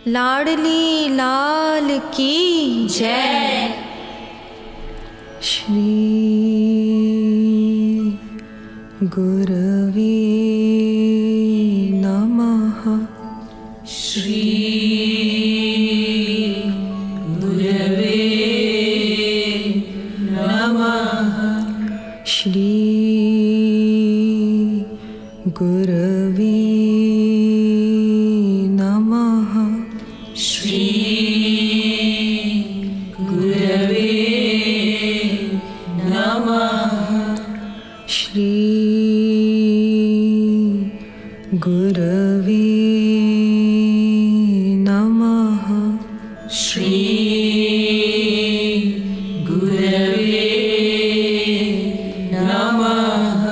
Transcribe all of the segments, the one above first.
लाडली लाल की जय। श्री गुरवे नमः। श्री गुरवे नमः। श्री गुरवे नमः। श्री गुरवे नमः। श्री गुरवे नमः। श्री गुरवे नमः।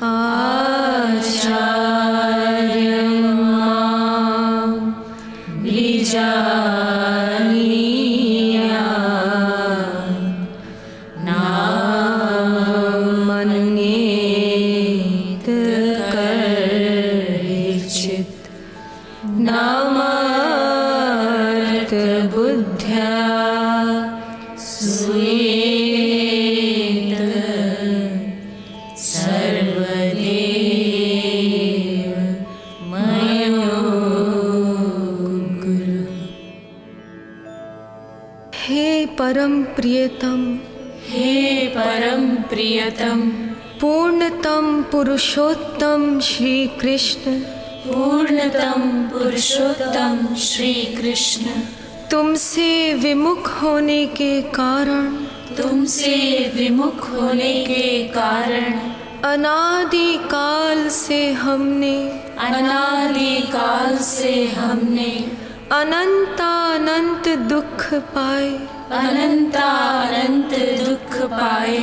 आचार्यं मां विजानीया नामन्येत कर्हिचित् नामार्थबुद्ध्या स्वेत सर्वदेव मयो गुरु। हे परम प्रियतम, हे परम प्रियतम, पूर्णतम पुरुषोत्तम श्री कृष्ण, पूर्णतम पुरुषोत्तम श्री कृष्ण, तुमसे विमुख होने के कारण, तुमसे विमुख होने के कारण अनादि काल से हमने, अनादि काल से हमने अनंतानंत दुख पाए, अनंतानंत दुख पाए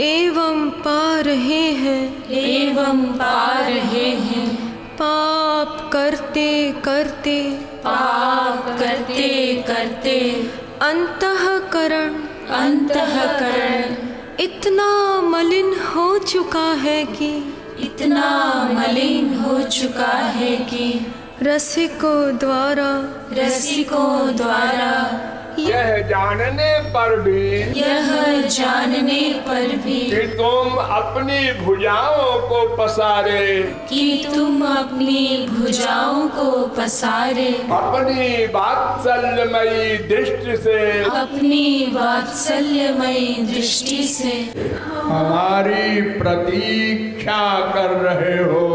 एवं पा रहे हैं, एवं पा रहे हैं। पाप करते करते, पाप करते करते अंतःकरण, अंतःकरण इतना मलिन हो चुका है कि, इतना मलिन हो चुका है कि रसिकों द्वारा, रसिकों द्वारा यह जानने पर भी, यह जानने पर भी कि तुम अपनी भुजाओं को पसारे, कि तुम अपनी भुजाओं को पसारे, अपनी वात्सल्यमयी दृष्टि से, अपनी वात्सल्यमयी दृष्टि से हमारी प्रतीक्षा कर रहे हो,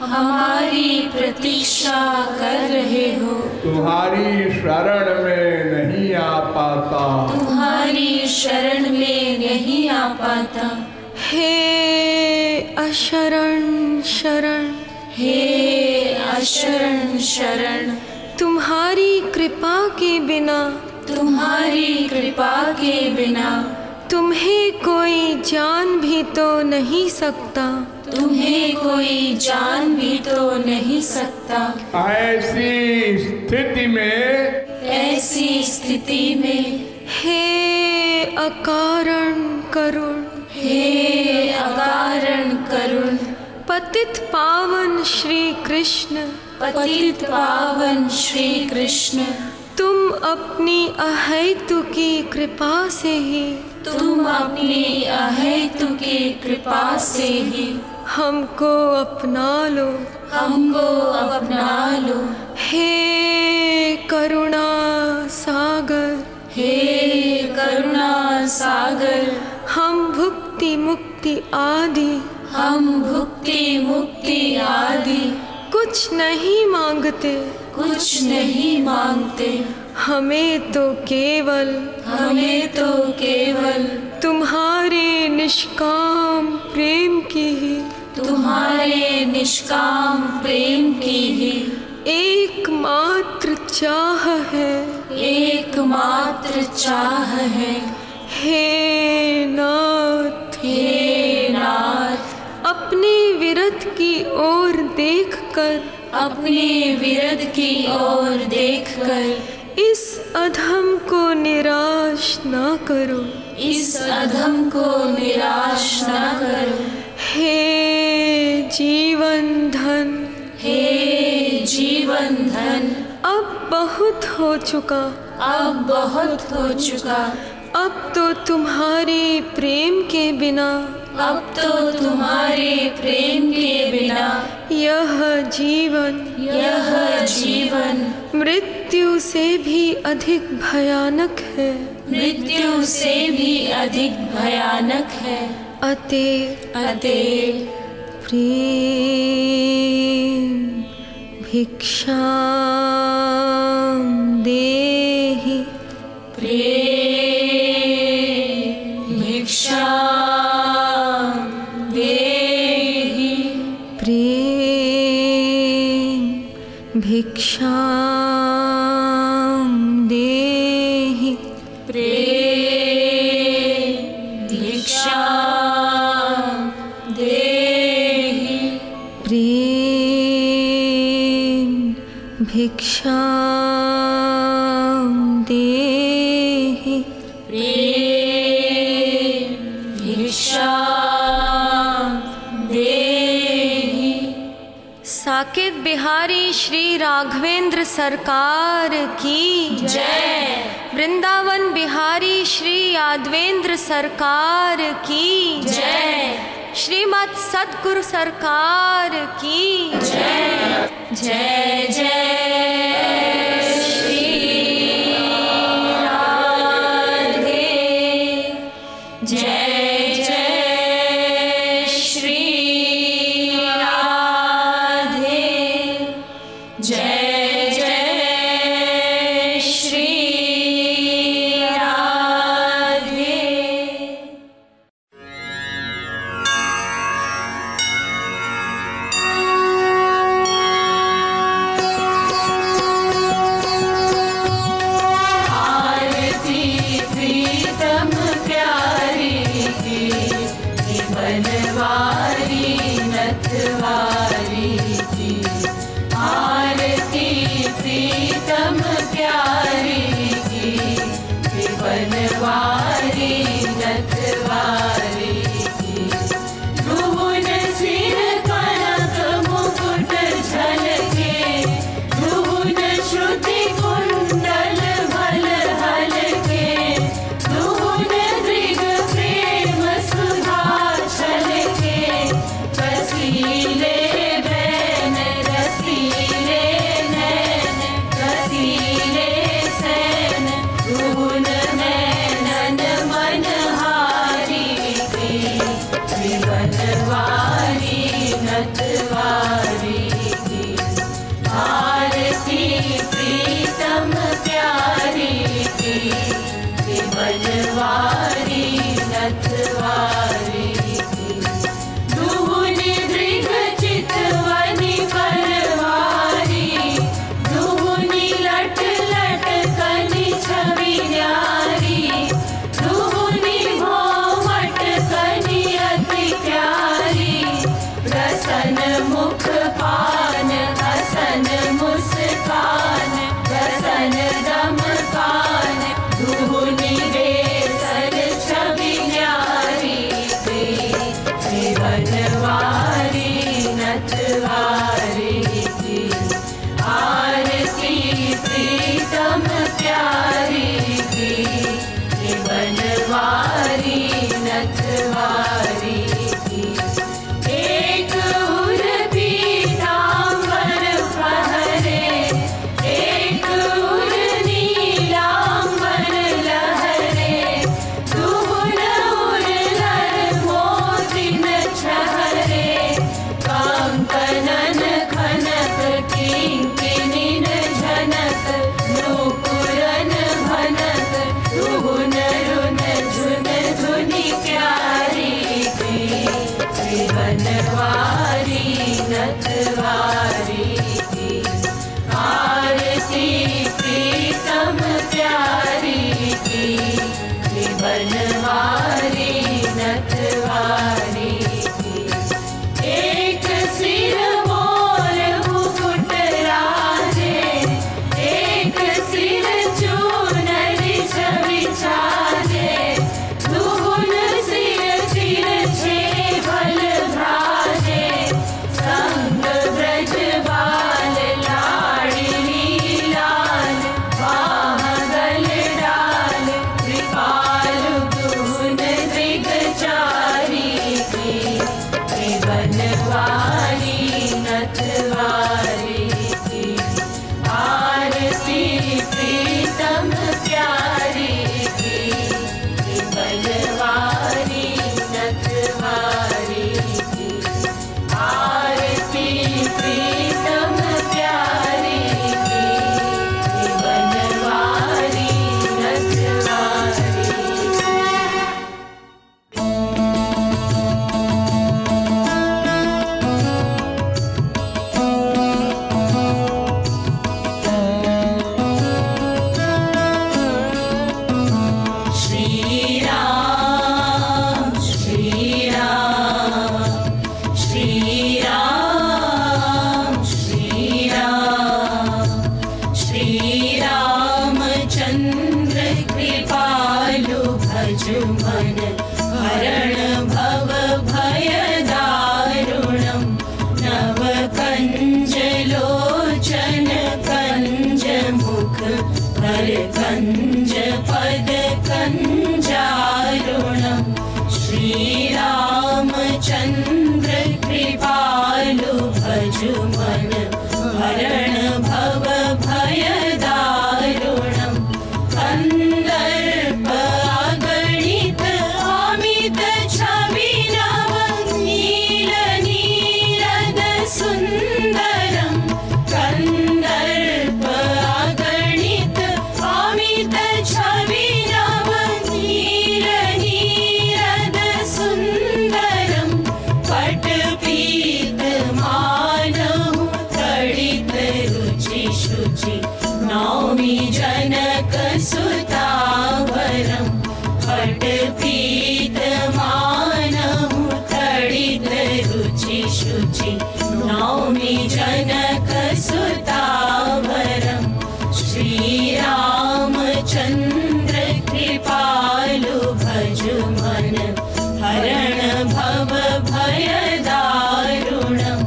हमारी प्रतीक्षा कर रहे हो। तुम्हारी शरण में नहीं आ पाता, तुम्हारी शरण में नहीं आ पाता। हे अशरण शरण, हे अशरण शरण, तुम्हारी कृपा के बिना, तुम्हारी कृपा के बिना तुम्हें कोई जान भी तो नहीं सकता, तुम्हें कोई जान भी तो नहीं सकता। ऐसी स्थिति में, ऐसी स्थिति में हे अकारण करुण, हे अकारण करुण, पतित पावन श्री कृष्ण, पतित पावन श्री कृष्ण, तुम अपनी अहेतुकी कृपा से ही, तुम अपनी अहेतुकी कृपा से ही हमको अपना लो, हमको अपना लो। हे करुणा सागर, हे करुणा सागर, हम भुक्ति मुक्ति आदि, हम भुक्ति मुक्ति आदि कुछ नहीं मांगते, कुछ नहीं मांगते। हमें तो केवल, हमें तो केवल तुम्हारे निष्काम प्रेम की ही, तुम्हारे निष्काम प्रेम की ही एकमात्र चाह है, एकमात्र चाह है। हे नाथ, हे नाथ, अपने विरत की ओर देखकर, अपने विरद की ओर देखकर इस अधम को निराश न करो, इस अधम को निराश न करो। हे जीवन धन, हे जीवन धन, अब बहुत हो चुका, अब बहुत हो चुका। अब तो तुम्हारे प्रेम के बिना, अब तो तुम्हारे प्रेम के बिना यह जीवन मृत्यु से भी अधिक भयानक है, मृत्यु से भी अधिक भयानक है। अतएव प्रेम भिक्षां देहि, प्रेम भिक्षां देहि, प्रेम भिक्षां देहि, प्रेम भिक्षां देहि, प्रेम भिक्षां देहि, प्रेम भिक्षां देहि। साकेत बिहारी श्री राघवेंद्र सरकार की जय। वृंदावन बिहारी श्री यादवेंद्र सरकार की जय। श्रीमद सद्गुरु सरकार की जय। जय जय श्री राधे, जय जय श्री राधे, जय जय श्री राधे। आरती प्रीतम प्यारी की, बनवारी नथवारी की। आरती प्रीतम प्यारी की, बनवारी नथवारी की। भुवन सिर कनक मुकुट झलके, भुवन श्रुति कुंडल भल हलके। भुवन दृग प्रेम सुधा छलके, रसीले बैन रसीले नैन, रसीले सैन। भुवन नैनन मनहारी की, बनवारी नथवारी की। आरती प्रीतम प्यारी की, बनवारी नथवारी की। दुहुनि दृग चितवनि परवारी, दुहुनि लट लट कनि छवि न्यारी। दुहुनि भौमट कनि अति प्यारी, प्रसन्न मुख पान हसन मुस्कान, प्रसन्न दम कान। दुहुनि बेसर छवि न्यारी की, बनवारी नथवारी की। आरती प्रीतम प्यारी की, बनवारी नथवारी की। एक उर पीतांबर पहरे, एक उर नीलांबर लहरे। दुहुन उर नर मोतिन छहरे, कंकनन खनक किंकिनिन झनक। नूपुरन भनक, दुहुन रुन झुन धुनि प्यारी की, बनवारी नथवारी की। आरती प्रीतम प्यारी की, बनवारी नथवारी की। एक सिर मोर मुकुट राजे, एक सिर चूनरी छवि छाजे। दुहुन सिर तिरछे भल भ्राजे, संग ब्रज बाल लाडली लाज। करकंज पद कंजारुणम श्रीरामचंद्र कृपालु भजु मन हरण भव भय दारुणम कंदर्प अगणित अमित छवि नव नील नीरद सुंदरम कंदर्प अगणित अमित छवि नव नील नीरद सुंदरम पट पीत मानहु तड़ित रुचि शुचि नौमि जनक सुतावरम पट पीत मानहु तड़ित रुचि शुचि नौमि जनक सुतावरम श्रीरामचंद्र कृपालु भजु मन हरण भव भय दारुणम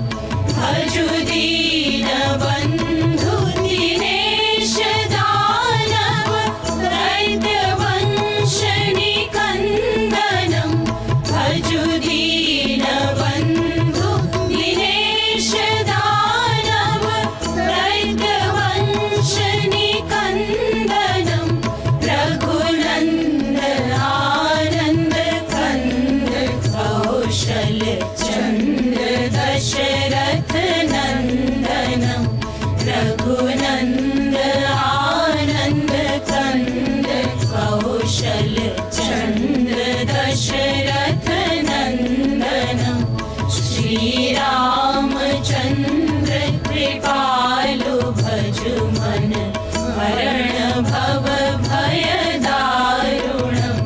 भजु दीन बंधु दिनेश दानव दैत्य वंश निकंदनम भजु दीन बंधु दिनेश दानव दैत्य वंश निकंदनम रघुनंद आनंद कंद कौशल चंद्र दशरथ नंदनम रघुनंद आनंद कंद कौशल चंद्र दशरथ नंदनम श्रीरामचंद्र कृपालु भजु मन हरण भव भय दारुणम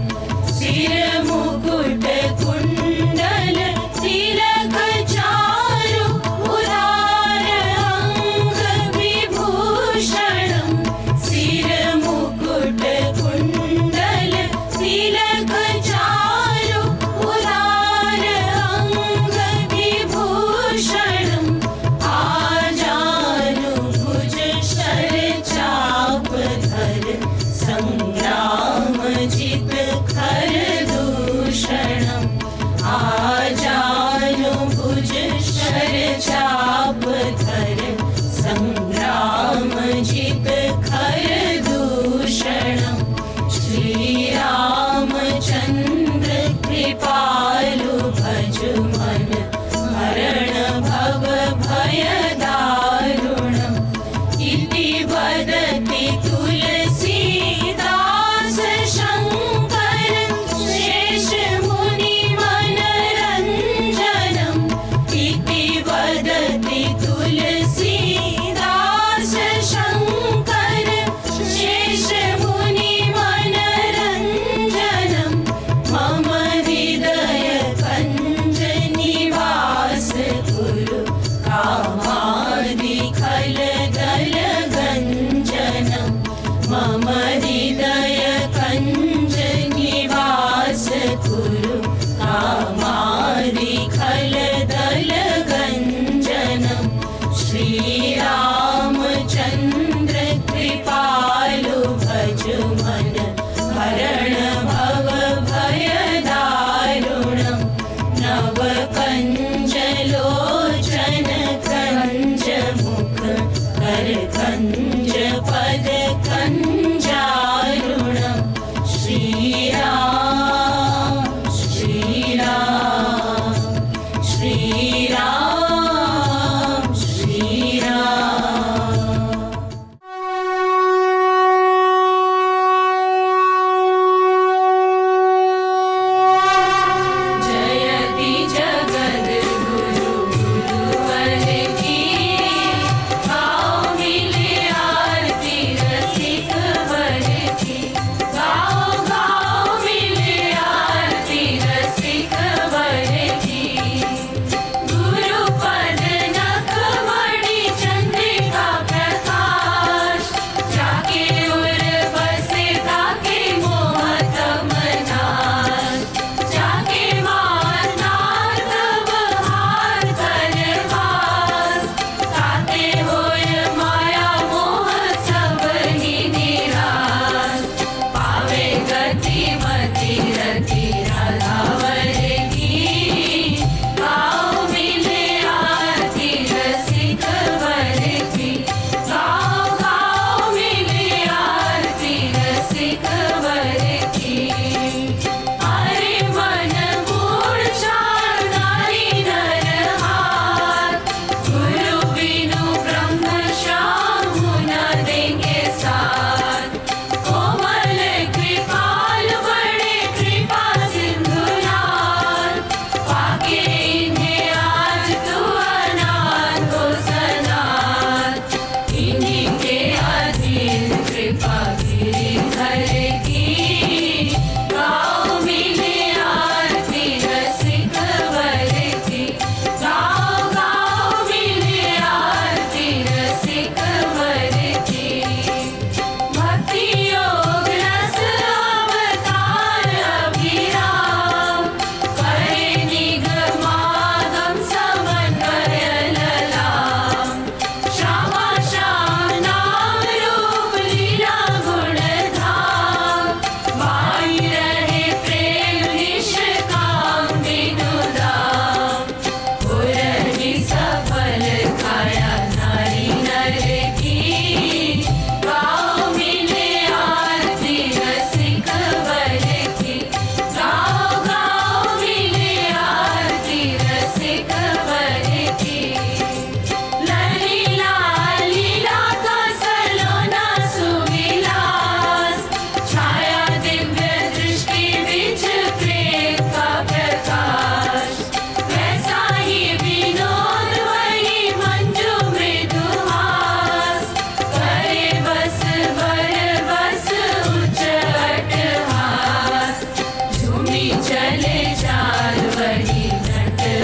सिर मुकुट कुंडल तिलक चारु उदार अंग विभूषणम सिर मुकुट कुंडल तिलक चारु उदार अंग विभूषणम आजानु भुज शर चाप धर संग्राम जित खर दूषणम आजानु भुज शर चाप धर संग्राम जित खर दूषणम श्रीरामचंद्र कृपालु भजु मन हरण भव भय दारुणम इति वदति तुलसीदास शंकर शेष मुनि मनरंजनम इति वदति तुलसीदास शंकर शेष मुनि मनरंजनम मम हृदय कंज निवास कुरु कामादि खल दल गंजनम मम हृदय कंज निवास कुरु कामादि खल दल गंजनम श्रीरामचंद्र कृपालु भजु मन हरण भव भय दारुणम नव कंज लोचन कंज मुख कर कंज पद कंजारुणम श्रीराम श्रीराम श्रीराम श्रीराम जयति जगत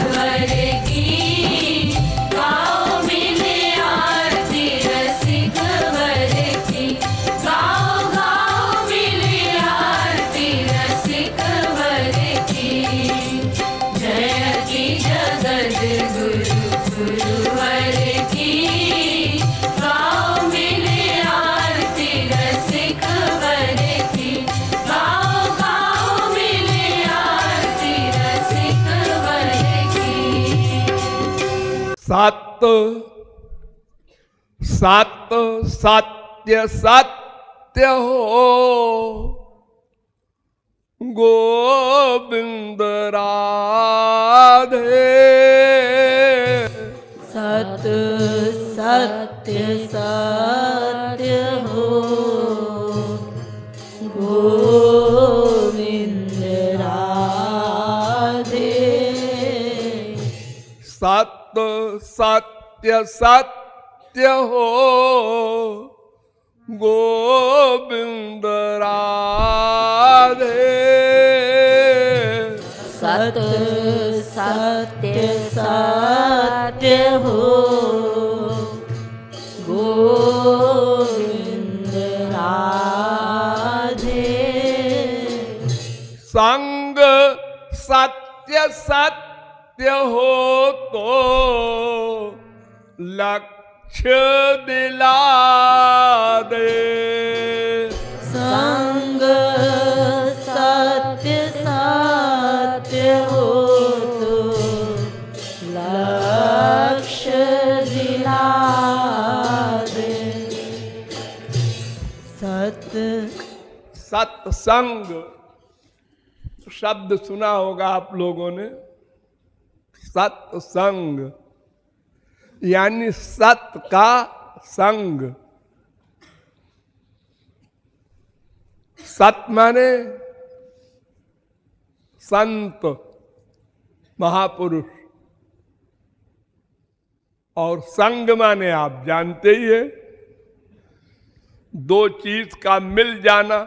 वर की, गाओ मिले आरती रसिक वर की, गाओ गाओ मिले आरती रसिक वर की। जयति जगद गुरु गुरुवर की, गाओ मिले आरती रसिक वर की, गाओ गाओ मिले आरती रसिक वर की। सत सत सत्य सत्य हो, गोविंद राधे। सत सत्य सत्य हो, गोविंद राधे। सत सत्य सत्य हो, गोविंद राधे। सत सत्य सत्य हो, गोविंद राधे। संग सत्य सत्य हो तो लक्ष्य दिला दे। संग सत्य सत्य हो तो लक्ष्य दिला दे। सत्संग शब्द सुना होगा आप लोगों ने। सत्संग यानी सत का संग। सत माने संत महापुरुष, और संग माने आप जानते ही है, दो चीज का मिल जाना,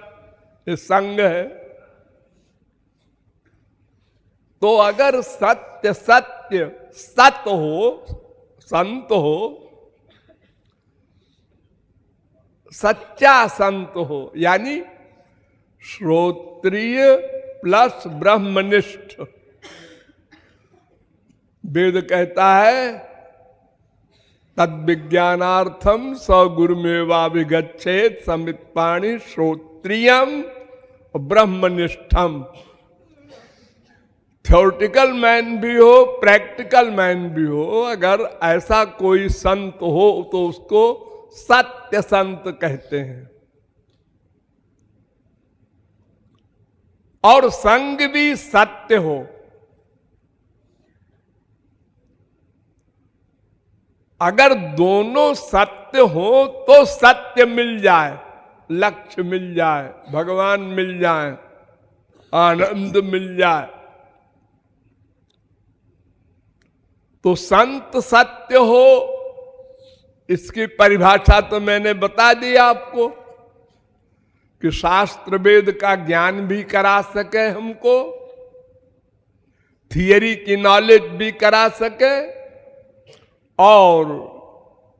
ये संग है। तो अगर सत्य सत्य सत हो, संत हो, सच्चा संत हो, यानी श्रोत्रिय प्लस ब्रह्मनिष्ठ। वेद कहता है तद विज्ञानार्थम स गुरुमेवाभिगच्छेत समित्पाणि श्रोत्रियम ब्रह्मनिष्ठम। थ्योरेटिकल मैन भी हो, प्रैक्टिकल मैन भी हो, अगर ऐसा कोई संत हो तो उसको सत्य संत कहते हैं। और संग भी सत्य हो। अगर दोनों सत्य हो तो सत्य मिल जाए, लक्ष्य मिल जाए, भगवान मिल जाए, आनंद मिल जाए। तो संत सत्य हो, इसकी परिभाषा तो मैंने बता दी आपको कि शास्त्र वेद का ज्ञान भी करा सके हमको, थियरी की नॉलेज भी करा सके, और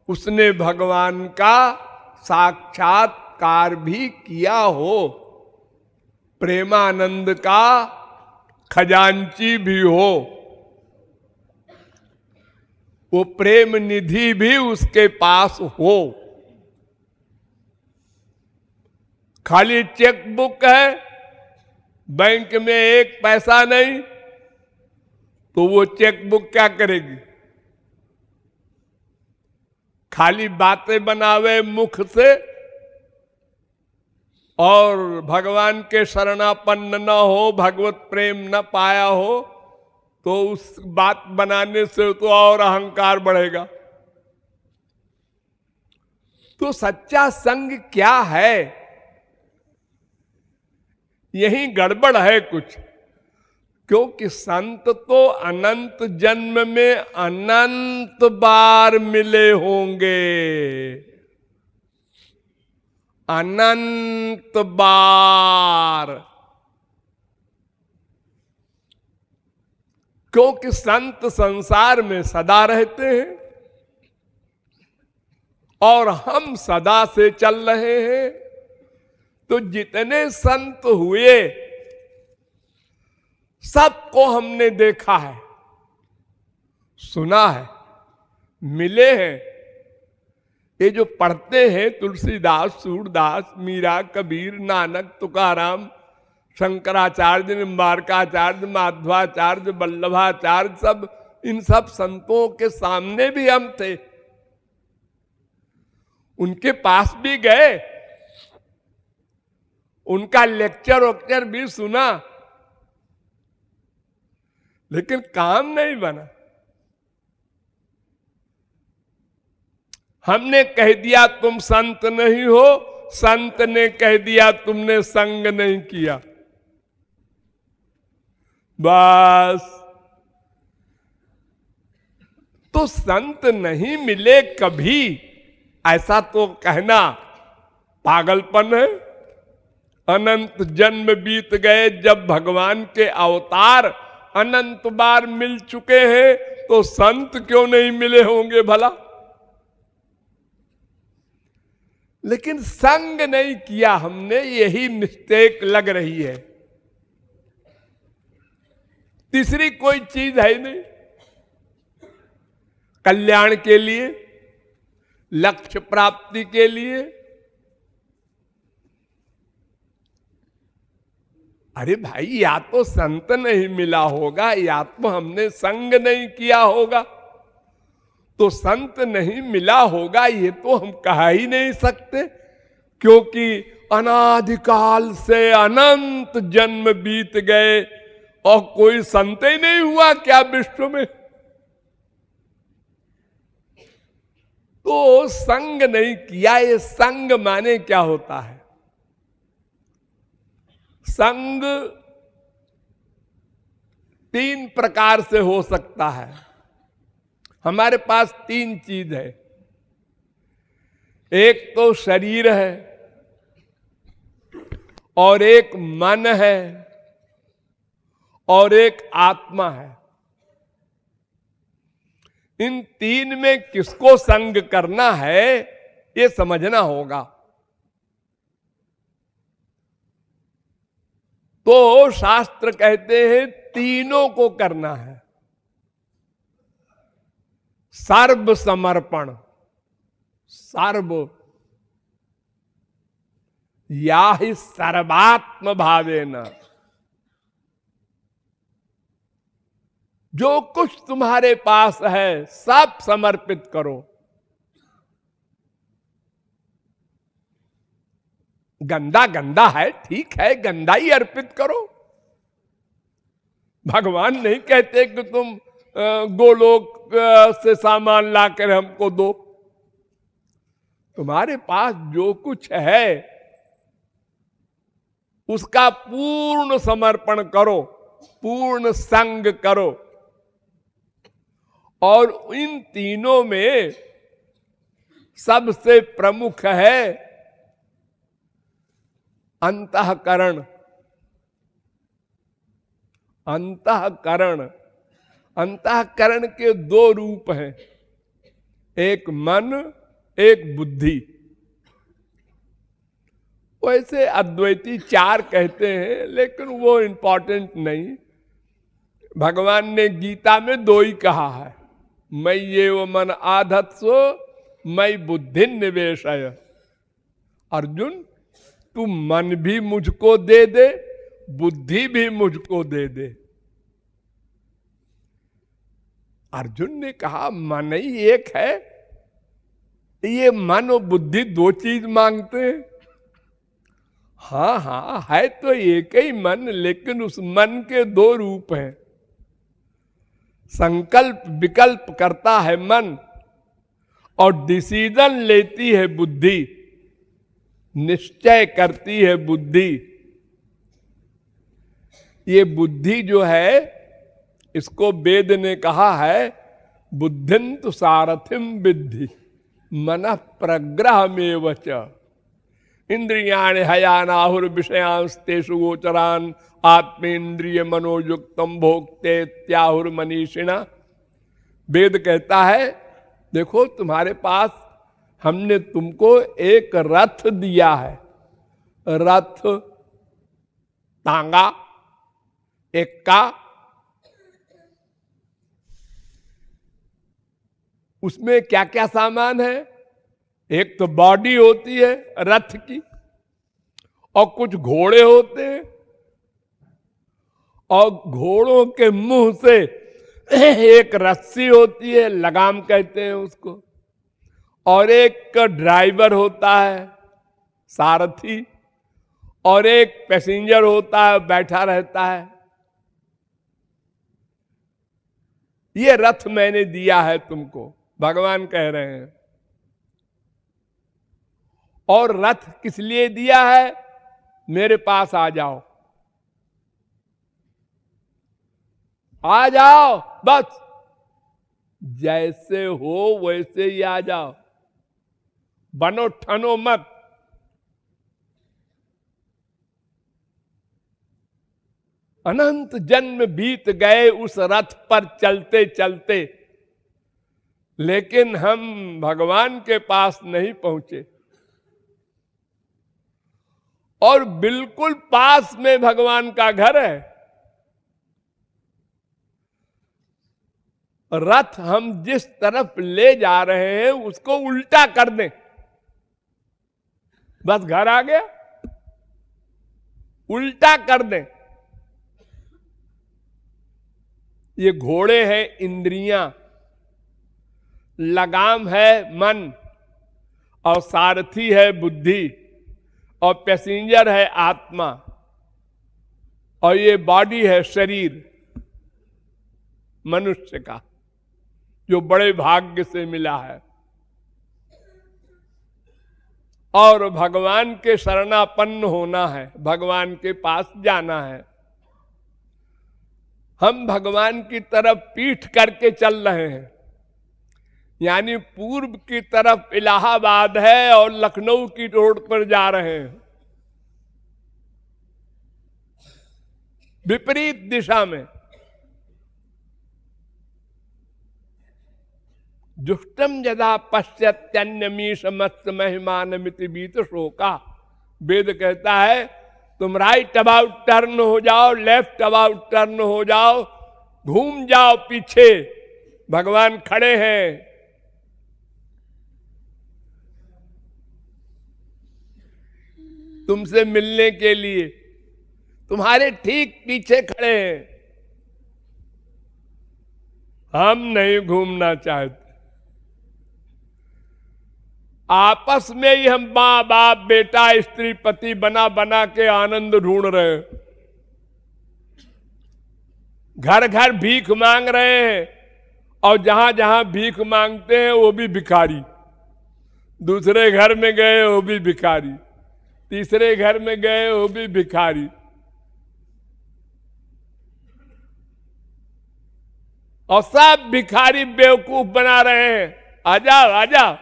उसने भगवान का साक्षात्कार भी किया हो, प्रेमानंद का खजांची भी हो, वो प्रेम निधि भी उसके पास हो। खाली चेक बुक है, बैंक में एक पैसा नहीं, तो वो चेक बुक क्या करेगी? खाली बातें बनावे मुख से और भगवान के शरणापन्न न हो, भगवत प्रेम न पाया हो, तो उस बात बनाने से तो और अहंकार बढ़ेगा। तो सच्चा संग क्या है? यही गड़बड़ है कुछ, क्योंकि संत तो अनंत जन्म में अनंत बार मिले होंगे, अनंत बार। क्योंकि संत संसार में सदा रहते हैं और हम सदा से चल रहे हैं। तो जितने संत हुए सबको हमने देखा है, सुना है, मिले हैं। ये जो पढ़ते हैं तुलसीदास, सूरदास, मीरा, कबीर, नानक, तुकाराम, शंकराचार्य, निम्बारकाचार्य, माधवाचार्य, वल्लभाचार्य, सब इन सब संतों के सामने भी हम थे, उनके पास भी गए, उनका लेक्चर वक्चर भी सुना, लेकिन काम नहीं बना। हमने कह दिया तुम संत नहीं हो, संत ने कह दिया तुमने संग नहीं किया। बस तो संत नहीं मिले कभी, ऐसा तो कहना पागलपन है। अनंत जन्म बीत गए, जब भगवान के अवतार अनंत बार मिल चुके हैं, तो संत क्यों नहीं मिले होंगे भला? लेकिन संग नहीं किया हमने, यही मिस्टेक लग रही है। तीसरी कोई चीज है नहीं। कल्याण के लिए, लक्ष्य प्राप्ति के लिए, अरे भाई या तो संत नहीं मिला होगा, या तो हमने संग नहीं किया होगा। तो संत नहीं मिला होगा ये तो हम कह ही नहीं सकते, क्योंकि अनादिकाल से अनंत जन्म बीत गए और कोई संत ही नहीं हुआ क्या विश्व में? तो संग नहीं किया। ये संग माने क्या होता है? संग तीन प्रकार से हो सकता है। हमारे पास तीन चीज है। एक तो शरीर है, और एक मन है, और एक आत्मा है। इन तीन में किसको संग करना है ये समझना होगा। तो शास्त्र कहते हैं तीनों को करना है। सर्व समर्पण, सर्व या ही सर्वात्म भावेन, जो कुछ तुम्हारे पास है सब समर्पित करो। गंदा गंदा है, ठीक है, गंदा ही अर्पित करो। भगवान नहीं कहते कि तुम गोलोक से सामान लाकर हमको दो। तुम्हारे पास जो कुछ है उसका पूर्ण समर्पण करो, पूर्ण संग करो। और इन तीनों में सबसे प्रमुख है अंतःकरण। अंतःकरण, अंतःकरण के दो रूप हैं, एक मन, एक बुद्धि। वैसे अद्वैती चार कहते हैं, लेकिन वो इंपॉर्टेंट नहीं। भगवान ने गीता में दो ही कहा है, मैं ये वो मन आधत्सो मैं बुद्धि निवेशय। अर्जुन तू मन भी मुझको दे दे, बुद्धि भी मुझको दे दे। अर्जुन ने कहा मन ही एक है, ये मन और बुद्धि दो चीज मांगते हैं। हाँ हाँ है तो एक ही मन, लेकिन उस मन के दो रूप हैं। संकल्प विकल्प करता है मन, और डिसीजन लेती है बुद्धि, निश्चय करती है बुद्धि। ये बुद्धि जो है, इसको वेद ने कहा है बुद्धिन्तु सारथिम विद्धि मनः प्रग्रहमेव च। इंद्रियाणि हयानाहुर विषयांस्तेषु गोचरान आत्मेन्द्रिय मनोयुक्तम भोक्ते त्याहुर मनीषिणा। वेद कहता है देखो तुम्हारे पास हमने तुमको एक रथ दिया है, रथ तांगा एक्का, उसमें क्या क्या सामान है? एक तो बॉडी होती है रथ की, और कुछ घोड़े होते हैं, और घोड़ों के मुंह से एक रस्सी होती है, लगाम कहते हैं उसको, और एक ड्राइवर होता है सारथी, और एक पैसेंजर होता है बैठा रहता है। ये रथ मैंने दिया है तुमको, भगवान कह रहे हैं। और रथ किस लिए दिया है? मेरे पास आ जाओ, आ जाओ, बस जैसे हो वैसे ही आ जाओ, बनो ठनो मत। अनंत जन्म बीत गए उस रथ पर चलते चलते, लेकिन हम भगवान के पास नहीं पहुंचे। और बिल्कुल पास में भगवान का घर है। रथ हम जिस तरफ ले जा रहे हैं उसको उल्टा कर दें, बस घर आ गया। उल्टा कर दें। ये घोड़े हैं इंद्रियां, लगाम है मन, और सारथी है बुद्धि, और पैसेंजर है आत्मा, और ये बॉडी है शरीर मनुष्य का, जो बड़े भाग्य से मिला है। और भगवान के शरणापन्न होना है, भगवान के पास जाना है। हम भगवान की तरफ पीठ करके चल रहे हैं, यानी पूर्व की तरफ इलाहाबाद है और लखनऊ की रोड पर जा रहे हैं, विपरीत दिशा में। जुष्टम यदा पश्यत्यन्यमीश मत्स्य महिमानमिति बीत शोका। वेद कहता है तुम राइट अबाउट टर्न हो जाओ, लेफ्ट अबाउट टर्न हो जाओ, घूम जाओ पीछे, भगवान खड़े हैं। तुमसे मिलने के लिए, तुम्हारे ठीक पीछे खड़े हैं। हम नहीं घूमना चाहते। आपस में ही हम मां बाप बेटा स्त्री पति बना बना के आनंद ढूंढ रहे हैं। घर घर भीख मांग रहे हैं, और जहां जहां भीख मांगते हैं वो भी भिखारी। दूसरे घर में गए वो भी भिखारी, तीसरे घर में गए वो भी भिखारी। और सब भिखारी बेवकूफ बना रहे हैं। आ जाओ आ जाओ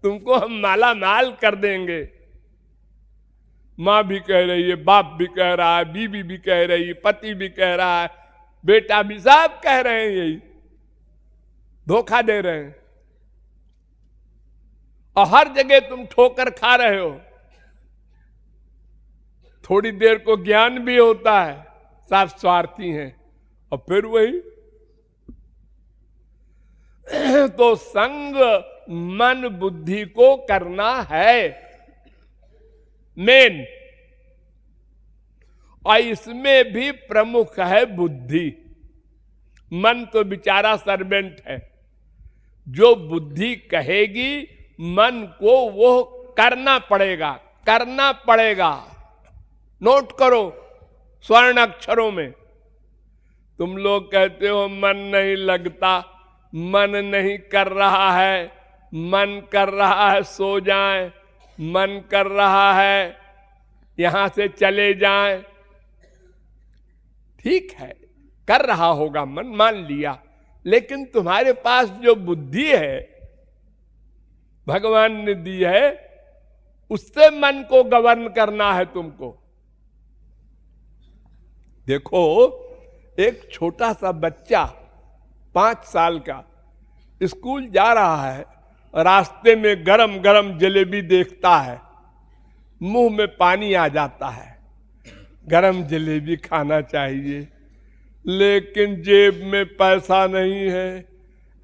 तुमको हम माला माल कर देंगे। माँ भी कह रही है, बाप भी कह रहा है, बीवी भी कह रही है, पति भी कह रहा है, बेटा भी, सब कह रहे हैं यही, धोखा दे रहे हैं। और हर जगह तुम ठोकर खा रहे हो। थोड़ी देर को ज्ञान भी होता है, सब स्वार्थी हैं, और फिर वही। तो संग मन बुद्धि को करना है मेन, और इसमें भी प्रमुख है बुद्धि। मन तो बेचारा सर्वेंट है, जो बुद्धि कहेगी मन को वो करना पड़ेगा, करना पड़ेगा। नोट करो स्वर्ण अक्षरों में। तुम लोग कहते हो मन नहीं लगता, मन नहीं कर रहा है, मन कर रहा है सो जाएं, मन कर रहा है यहां से चले जाएं। ठीक है, कर रहा होगा मन, मान लिया, लेकिन तुम्हारे पास जो बुद्धि है भगवान ने दी है, उससे मन को गवर्न करना है तुमको। देखो, एक छोटा सा बच्चा 5 साल का स्कूल जा रहा है, रास्ते में गरम गरम जलेबी देखता है, मुंह में पानी आ जाता है, गरम जलेबी खाना चाहिए, लेकिन जेब में पैसा नहीं है।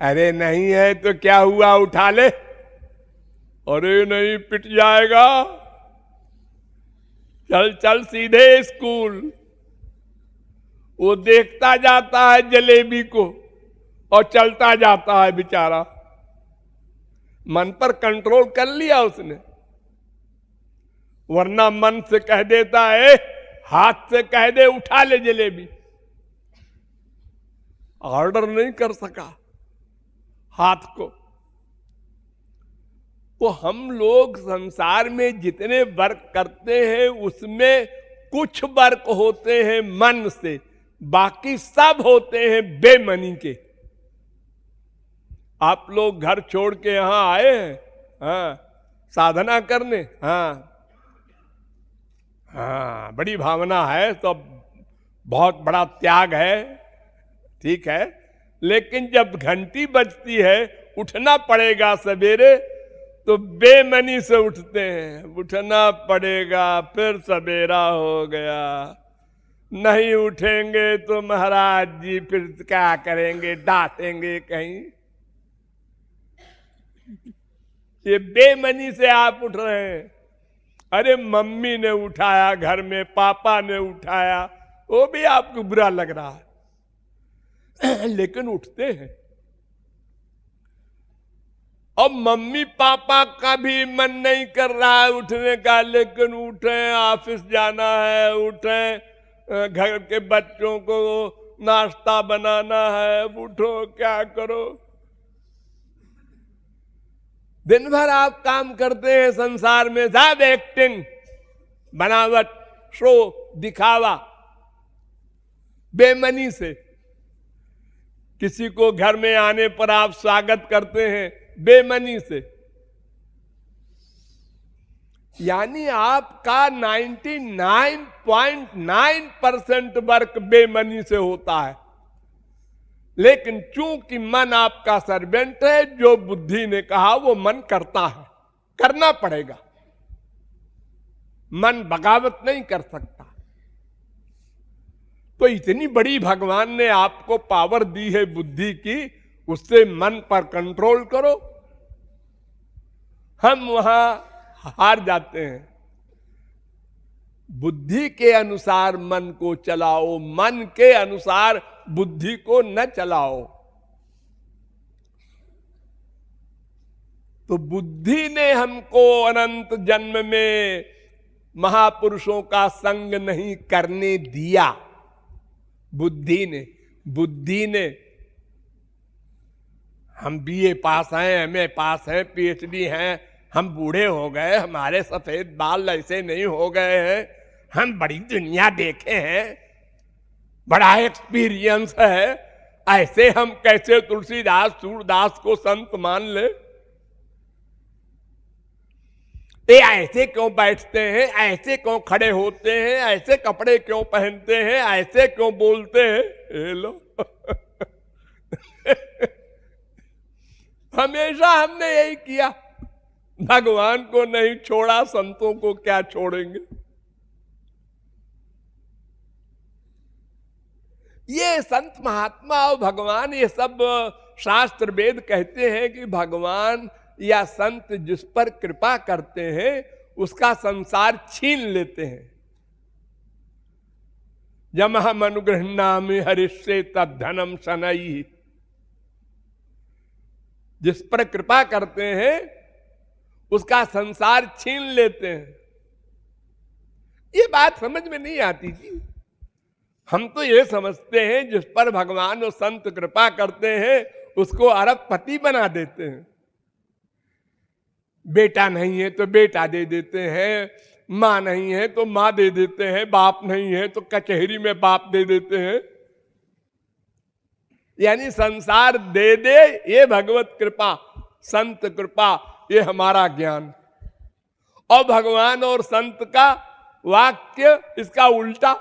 अरे नहीं है तो क्या हुआ, उठा ले। अरे नहीं, पिट जाएगा, चल चल सीधे स्कूल। वो देखता जाता है जलेबी को और चलता जाता है बेचारा। मन पर कंट्रोल कर लिया उसने, वरना मन से कह देता है, हाथ से कह दे उठा ले जलेबी। ऑर्डर नहीं कर सका हाथ को। तो हम लोग संसार में जितने वर्क करते हैं उसमें कुछ वर्क होते हैं मन से, बाकी सब होते हैं बेमनी के। आप लोग घर छोड़ के यहां आए हैं, हाँ, साधना करने, हाँ हाँ, बड़ी भावना है, तो बहुत बड़ा त्याग है, ठीक है। लेकिन जब घंटी बजती है, उठना पड़ेगा सवेरे, तो बेमनी से उठते हैं, उठना पड़ेगा, फिर सवेरा हो गया। नहीं उठेंगे तो महाराज जी फिर क्या करेंगे, डांटेंगे कहीं। ये बेमनी से आप उठ रहे हैं। अरे मम्मी ने उठाया, घर में पापा ने उठाया, वो भी आपको बुरा लग रहा है, लेकिन उठते हैं। अब मम्मी पापा का भी मन नहीं कर रहा है उठने का, लेकिन उठे, ऑफिस जाना है, उठे, घर के बच्चों को नाश्ता बनाना है, उठो, क्या करो। दिन भर आप काम करते हैं संसार में, सब एक्टिंग, बनावट, शो, दिखावा, बेमनी से। किसी को घर में आने पर आप स्वागत करते हैं बेमनी से। यानी आपका 99.9% वर्क बेमनी से होता है। लेकिन चूंकि मन आपका सर्वेंट है, जो बुद्धि ने कहा वो मन करता है, करना पड़ेगा। मन बगावत नहीं कर सकता। तो इतनी बड़ी भगवान ने आपको पावर दी है बुद्धि की, उससे मन पर कंट्रोल करो। हम वहां हार जाते हैं। बुद्धि के अनुसार मन को चलाओ, मन के अनुसार बुद्धि को न चलाओ। तो बुद्धि ने हमको अनंत जन्म में महापुरुषों का संग नहीं करने दिया। बुद्धि ने हम बीए पास हैं, एमए पास हैं, पीएचडी हैं, हम बूढ़े हो गए, हमारे सफेद बाल ऐसे नहीं हो गए हैं, हम बड़ी दुनिया देखे हैं, बड़ा एक्सपीरियंस है, ऐसे हम कैसे तुलसीदास सूरदास को संत मान ले। ये ऐसे क्यों बैठते हैं, ऐसे क्यों खड़े होते हैं, ऐसे कपड़े क्यों पहनते हैं, ऐसे क्यों बोलते हैं। ये लो हमेशा हमने यही किया, भगवान को नहीं छोड़ा, संतों को क्या छोड़ेंगे। ये संत महात्मा और भगवान, ये सब शास्त्र वेद कहते हैं कि भगवान या संत जिस पर कृपा करते हैं उसका संसार छीन लेते हैं। यमहम अनुगृह्णामि हरिष्ये तद्धनम शनैः। जिस पर कृपा करते हैं उसका संसार छीन लेते हैं। ये बात समझ में नहीं आती जी। हम तो ये समझते हैं जिस पर भगवान और संत कृपा करते हैं उसको अरबपति बना देते हैं। बेटा नहीं है तो बेटा दे देते हैं, मां नहीं है तो मां दे देते हैं, बाप नहीं है तो कचहरी में बाप दे देते हैं। यानी संसार दे दे ये भगवत कृपा, संत कृपा, ये हमारा ज्ञान। और भगवान और संत का वाक्य इसका उल्टा।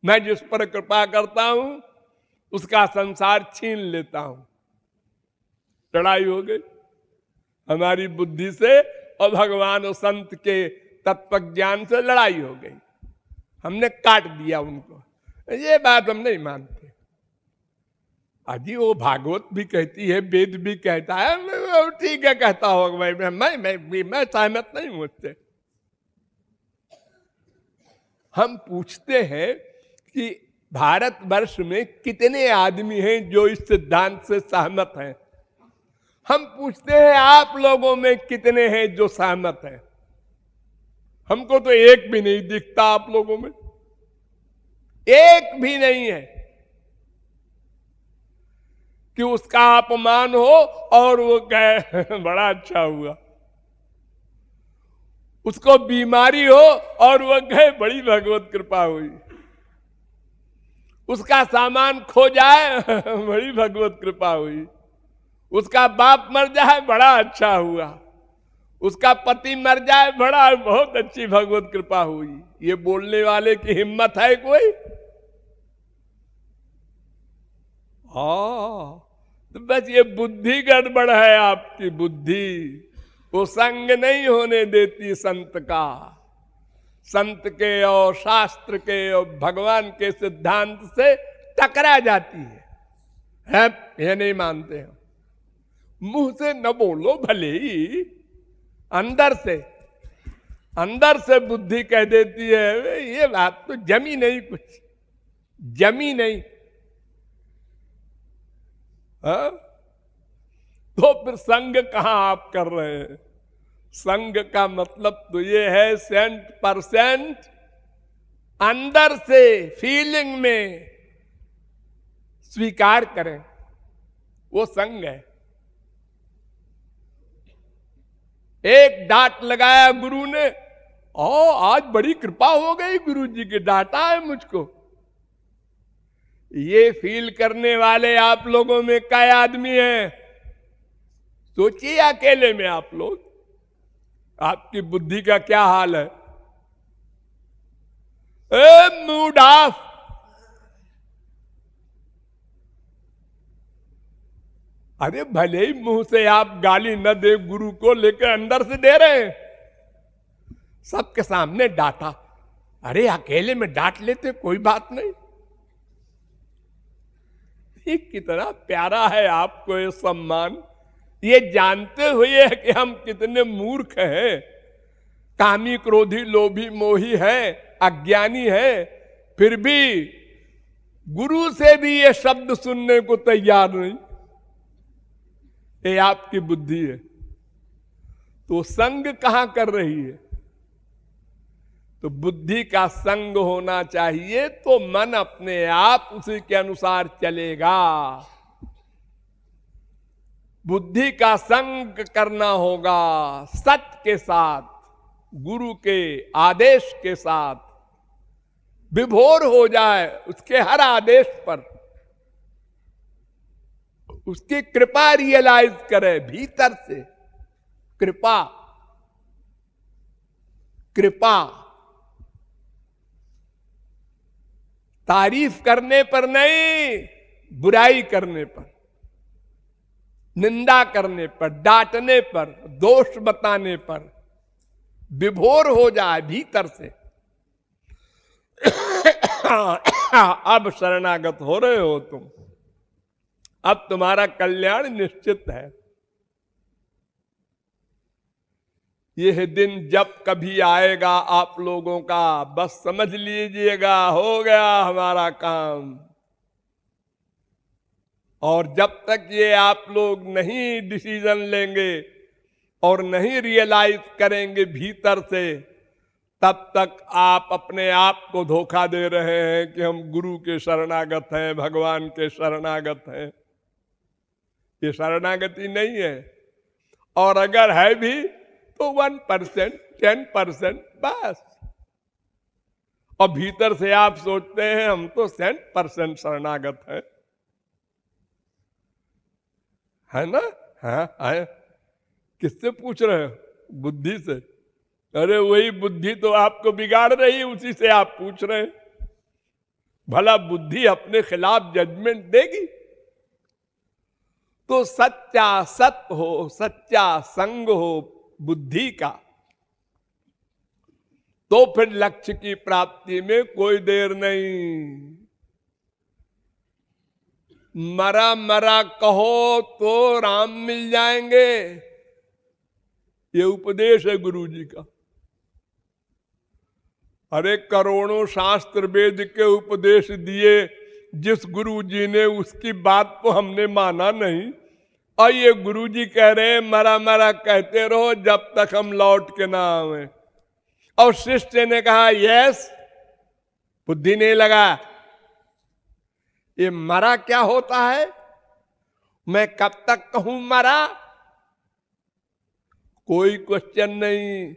मैं जिस पर कृपा करता हूं उसका संसार छीन लेता हूं। लड़ाई हो गई हमारी बुद्धि से और भगवान और संत के तत्व ज्ञान से लड़ाई हो गई। हमने काट दिया उनको। ये बात हम नहीं मानते। अजी वो भागवत भी कहती है, वेद भी कहता है, ठीक है कहता होगा भाई, मैं सहमत नहीं हूं उससे। हम पूछते हैं कि भारतवर्ष में कितने आदमी हैं जो इस सिद्धांत से सहमत हैं। हम पूछते हैं आप लोगों में कितने हैं जो सहमत हैं। हमको तो एक भी नहीं दिखता, आप लोगों में एक भी नहीं है कि उसका अपमान हो और वो कहे बड़ा अच्छा हुआ। उसको बीमारी हो और वो कहे बड़ी भगवत कृपा हुई। उसका सामान खो जाए बड़ी भगवत कृपा हुई। उसका बाप मर जाए बड़ा अच्छा हुआ। उसका पति मर जाए बड़ा बहुत अच्छी भगवत कृपा हुई। ये बोलने वाले की हिम्मत है कोई? तो बस ये बुद्धि गड़बड़ है आपकी बुद्धि। वो संग नहीं होने देती संत का। संत के और शास्त्र के और भगवान के सिद्धांत से टकरा जाती है। ये नहीं मानते हैं। मुंह से न बोलो भले ही, अंदर से बुद्धि कह देती है ये बात तो जमी नहीं, कुछ जमी नहीं। हाँ? तो फिर संग कहां आप कर रहे हैं? संग का मतलब तो ये है 100% अंदर से फीलिंग में स्वीकार करें, वो संग है। एक डांट लगाया गुरु ने, आज बड़ी कृपा हो गई गुरु जी की, डांटा है मुझको। ये फील करने वाले आप लोगों में कई आदमी हैं? सोचिए अकेले में आप लोग, आपकी बुद्धि का क्या हाल है। Mood off. अरे भले ही मुंह से आप गाली न दे गुरु को, लेकर अंदर से दे रहे हैं। सबके सामने डांटा। अरे अकेले में डांट लेते कोई बात नहीं। ये कितना प्यारा है आपको ये सम्मान, ये जानते हुए कि हम कितने मूर्ख हैं, कामी क्रोधी लोभी मोही है, अज्ञानी है, फिर भी गुरु से भी ये शब्द सुनने को तैयार नहीं। ये आपकी बुद्धि है। तो संग कहां कर रही है? तो बुद्धि का संग होना चाहिए तो मन अपने आप उसी के अनुसार चलेगा। बुद्धि का संग करना होगा सत्य के साथ, गुरु के आदेश के साथ। विभोर हो जाए उसके हर आदेश पर, उसकी कृपा रियलाइज करे भीतर से। कृपा कृपा तारीफ करने पर नहीं, बुराई करने पर, निंदा करने पर, डांटने पर, दोष बताने पर विभोर हो जाए भीतर से। अब शरणागत हो रहे हो तुम, अब तुम्हारा कल्याण निश्चित है। यह दिन जब कभी आएगा आप लोगों का, बस समझ लीजिएगा हो गया हमारा काम। और जब तक ये आप लोग नहीं डिसीजन लेंगे और नहीं रियलाइज करेंगे भीतर से, तब तक आप अपने आप को धोखा दे रहे हैं कि हम गुरु के शरणागत हैं, भगवान के शरणागत हैं। ये शरणागति नहीं है। और अगर है भी तो 1%, 10% बस। और भीतर से आप सोचते हैं हम तो 100% शरणागत हैं, है ना? हाँ है। किससे पूछ रहे हो? बुद्धि से। अरे वही बुद्धि तो आपको बिगाड़ रही है, उसी से आप पूछ रहे हैं। भला बुद्धि अपने खिलाफ जजमेंट देगी? तो सच्चा सत्य हो, सच्चा संग हो बुद्धि का, तो फिर लक्ष्य की प्राप्ति में कोई देर नहीं। मरा मरा कहो तो राम मिल जाएंगे, ये उपदेश है गुरु जी का। अरे करोड़ों शास्त्र वेद के उपदेश दिए जिस गुरु जी ने, उसकी बात तो हमने माना नहीं, और ये गुरु जी कह रहे हैं मरा मरा कहते रहो जब तक हम लौट के ना आवे। और शिष्य ने कहा यस, बुद्धि नहीं लगा। ये मरा क्या होता है? मैं कब तक कहूं मरा? कोई क्वेश्चन नहीं,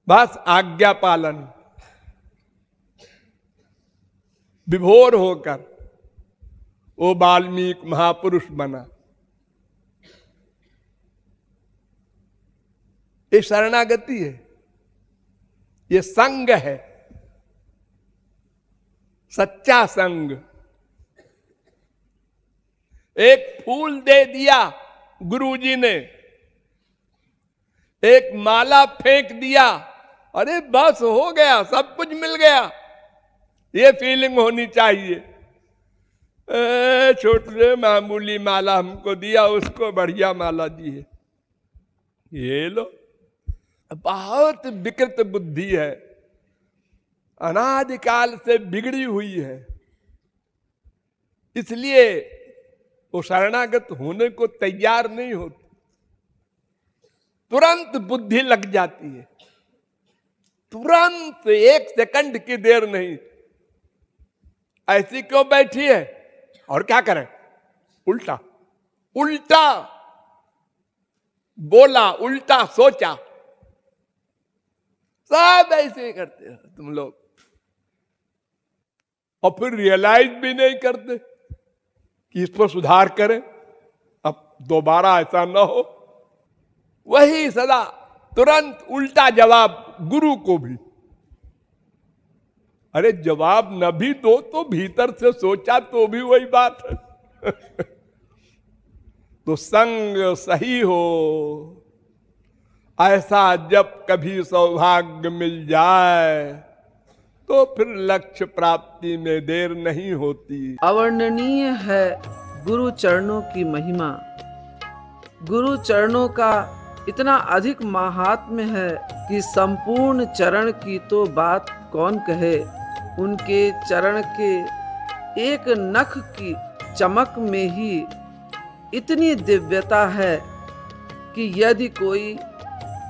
बस आज्ञा पालन। विभोर होकर वो वाल्मीकि महापुरुष बना। ये शरणागति है, ये संग है, सच्चा संग। एक फूल दे दिया गुरुजी ने, एक माला फेंक दिया, अरे बस हो गया, सब कुछ मिल गया, ये फीलिंग होनी चाहिए। छोटे मामूली माला हमको दिया, उसको बढ़िया माला दी है, ये लो। बहुत विकृत बुद्धि है, अनादिकाल से बिगड़ी हुई है, इसलिए वो शरणागत होने को तैयार नहीं होती। तुरंत बुद्धि लग जाती है, तुरंत, एक सेकंड की देर नहीं। ऐसी क्यों बैठी है? और क्या करें? उल्टा उल्टा बोला, उल्टा सोचा, सब ऐसे ही करते हो तुम लोग, और फिर रियलाइज भी नहीं करते कि इस पर सुधार करें, अब दोबारा ऐसा ना हो। वही सदा तुरंत उल्टा जवाब गुरु को भी। अरे जवाब न भी दो तो भीतर से सोचा तो भी वही बात है। तो संग सही हो, ऐसा जब कभी सौभाग्य मिल जाए तो फिर लक्ष्य प्राप्ति में देर नहीं होती। अवर्णनीय है गुरु चरणों की महिमा। गुरु चरणों का इतना अधिक महात्म्य है कि संपूर्ण चरण की तो बात कौन कहे। उनके चरण के एक नख की चमक में ही इतनी दिव्यता है कि यदि कोई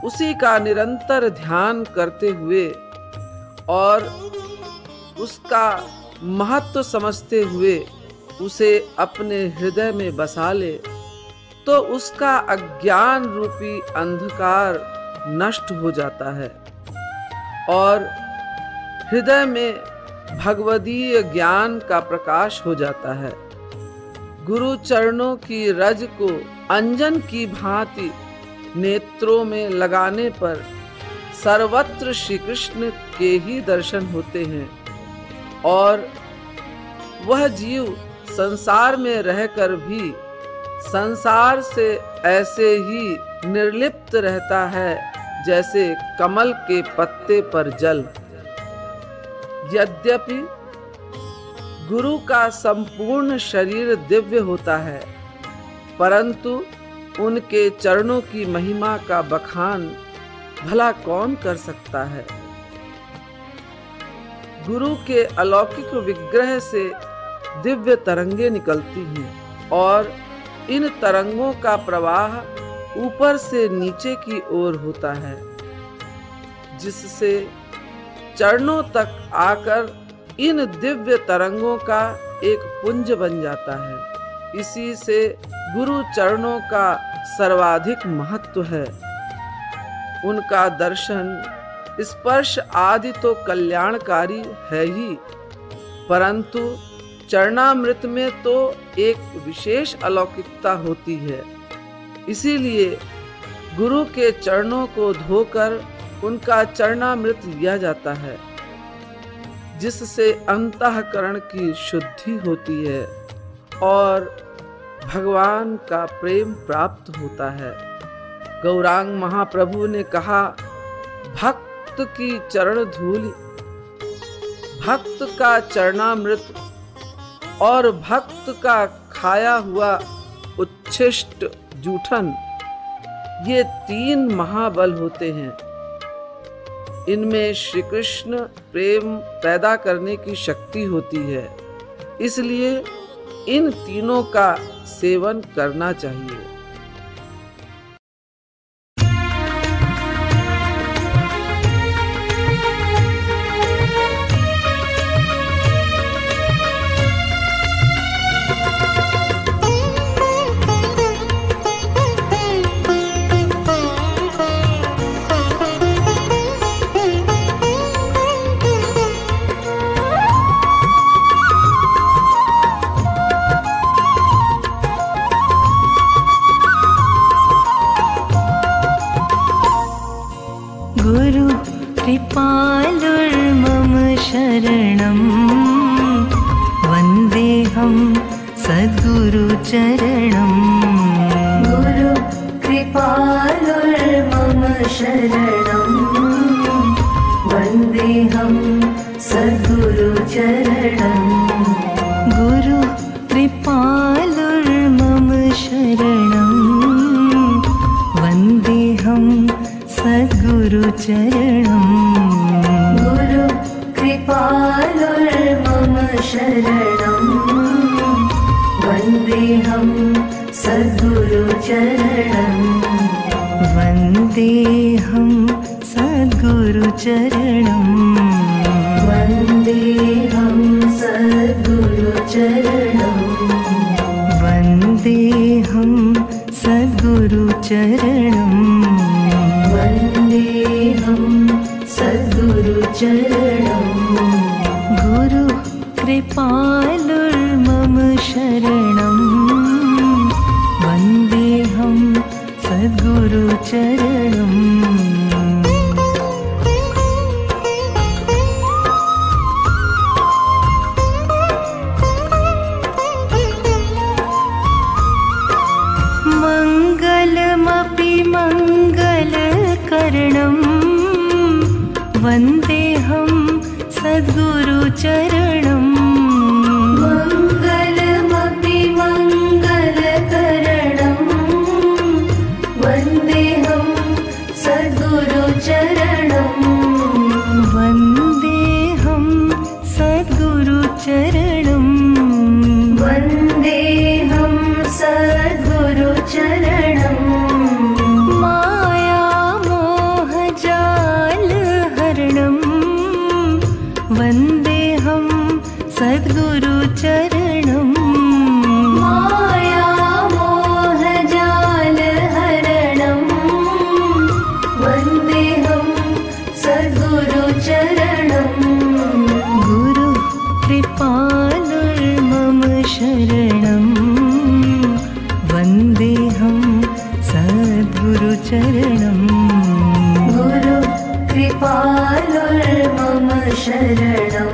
उसी का निरंतर ध्यान करते हुए और उसका महत्व समझते हुए उसे अपने हृदय में बसा ले तो उसका अज्ञान रूपी अंधकार नष्ट हो जाता है और हृदय में भगवदीय ज्ञान का प्रकाश हो जाता है। गुरु चरणों की रज को अंजन की भांति नेत्रों में लगाने पर सर्वत्र श्री कृष्ण के ही दर्शन होते हैं और वह जीव संसार में रहकर भी संसार से ऐसे ही निर्लिप्त रहता है जैसे कमल के पत्ते पर जल। यद्यपि गुरु का संपूर्ण शरीर दिव्य होता है, परंतु उनके चरणों की महिमा का बखान भला कौन कर सकता है। गुरु के अलौकिक विग्रह से दिव्य तरंगे निकलती हैं और इन तरंगों का प्रवाह ऊपर से नीचे की ओर होता है, जिससे चरणों तक आकर इन दिव्य तरंगों का एक पुंज बन जाता है। इसी से गुरु चरणों का सर्वाधिक महत्व है। उनका दर्शन स्पर्श आदि तो कल्याणकारी है ही, परंतु चरणामृत में तो एक विशेष अलौकिकता होती है। इसीलिए गुरु के चरणों को धोकर उनका चरणामृत लिया जाता है, जिससे अंतःकरण की शुद्धि होती है और भगवान का प्रेम प्राप्त होता है। गौरांग महाप्रभु ने कहा, भक्त की चरण धूलि, भक्त का चरणामृत और भक्त का खाया हुआ उच्छिष्ट जूठन, ये 3 महाबल होते हैं। इनमें श्री कृष्ण प्रेम पैदा करने की शक्ति होती है, इसलिए इन तीनों का सेवन करना चाहिए। गुरु कृपालुर्मम शरणं वन्देऽहं सद्गुरुचरणं। गुरु कृपालुर्मम शरणं वन्देऽहं सद्गुरुचरणं। गुरु कृपालुर्मम शरणं वन्देऽहं सद्गुरुचरणं। गुरु कृपालुर्मम शरणं वन्देऽहं सद्गुरुचरणं। वन्देऽहं सद्गुरुचरणं। वन्देऽहं सद्गुरुचरणं। वन्देऽहं सद्गुरुचरणं। वन्देऽहं सद्गुरुचरणं। गुरु कृपालुर्मम शरणं वन्देऽहं सद्गुरुचरणं। मङ्गलमपि मङ्गलकरणं वन्देऽहं सद्गुरुचरणं। मङ्गलमपि मङ्गलकरणं वन्देऽहं सद्गुरुचरणं। वन्देऽहं सद्गुरुचरणं। वन्देऽहं सद्गुरुचरणं। मायामोहजालहरणं वन्देऽहं सद्गुरुचरणं। मायामोहजालहरणं वन्देऽहं सद्गुरुचरणं। गुरु कृपालुर्मम शरणं वन्देऽहं सद्गुरुचरणं। गुरु कृपालुर्मम शरणं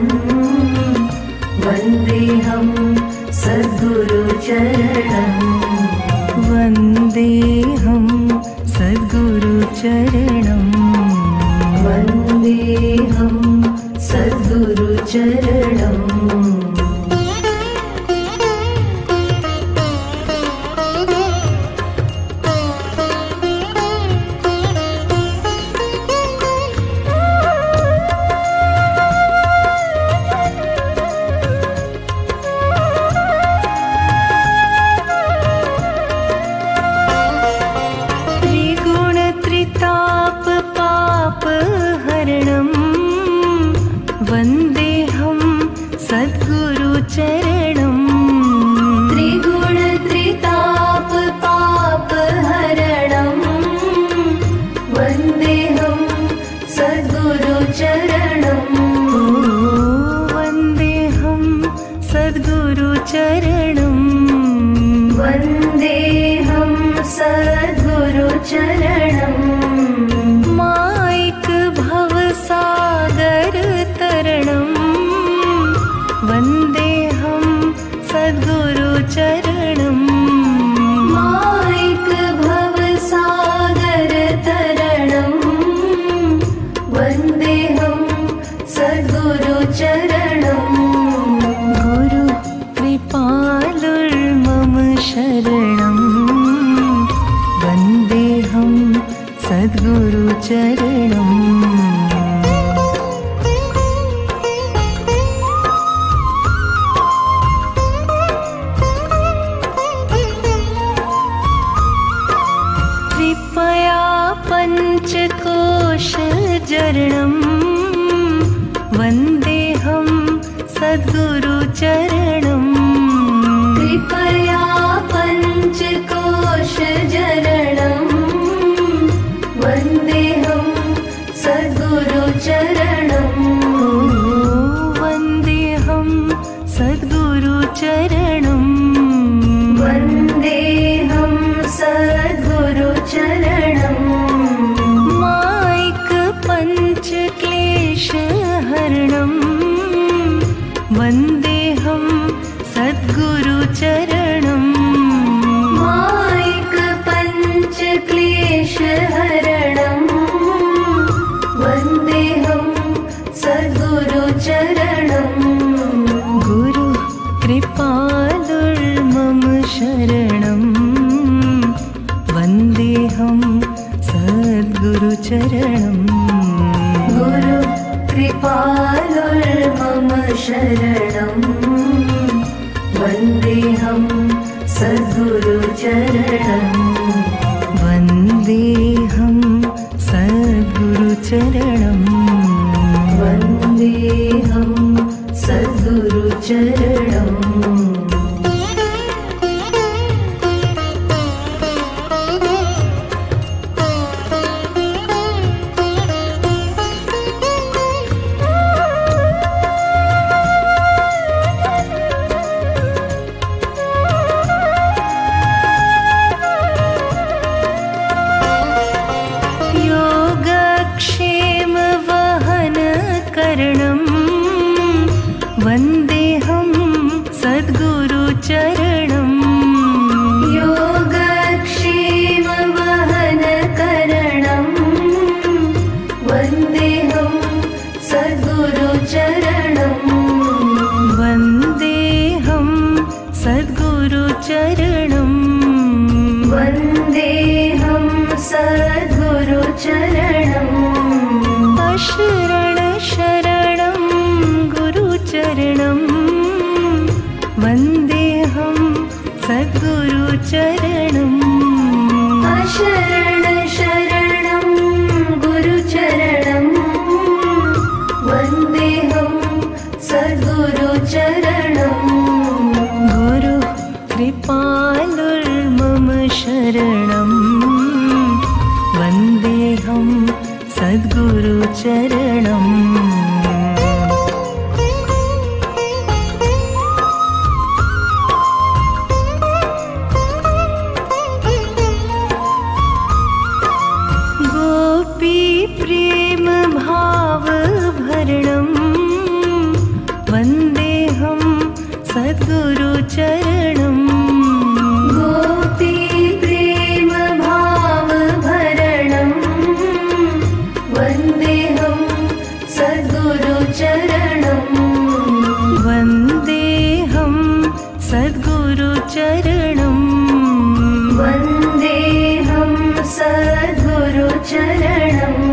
वन्देऽहं सद्गुरुचरणं। वन्देऽहं सद्गुरुचरणं। वन्देऽहं सद्गुरुचरणं। वन्देऽहं सद्गुरुचरणं। त्रिगुणत्रिताप पापहरणं वन्देऽहं सद्गुरुचरणं। वन्देऽहं सद्गुरुचरणं। वन्देऽहं सद्गुरु चरणम् माइक भवसागर तरणम् वन्देऽहं सद्गुरु चरणम् गुरु कृपालुर्मम शरणम् वन्देऽहं सद्गुरु चरणम् पञ्चकोशजरणम् वन्देऽहं सद्गुरु चरणम् कृपया पञ्चकोशजरणम् वन्देऽहं सद्गुरु चरणम् वन्देऽहं सद्गुरु चरणम् वन्देऽहं सद्गुरु चरणम् पञ्चक्लेशहरणम् वन्देऽहं सद्गुरु चरणम् माइक पञ्चक्लेशहरणम् वन्देऽहं सद्गुरु चरणम् गुरु कृपालुर्मम शरणम् वन्देऽहं सद्गुरु चरणम् गुरु कृपालुर्मम शरणम् वन्देऽहं सद्गुरु चरणम् वन्देऽहं सद्गुरु चरणम् वन्देऽहं सद्गुरु चरणम् वन्देऽहं सद्गुरु चरणम् योगक्षेमवहनकरणम् वन्देऽहं सद्गुरु चरणम् वन्देऽहं सद्गुरु चरणम् वन्देऽहं सद्गुरु चरणम् अशरण शरणं गुरुचरणम् वन्देऽहं सद्गुरु चरणम् अशरण शरणं गुरुचरणम् वन्देऽहं सद्गुरु चरणम् गुरु कृपालुर्मम शरणम् वन्देऽहं सद्गुरु चरणम् प्रेम भाव भरणम् वन्देऽहं सद्गुरु चरणम् गोपी प्रेम भाव भरणम् वन्देऽहं सद्गुरु चरणम् वन्देऽहं सद्गुरु चरणम् वन्देऽहं सद्गुरु चरणम्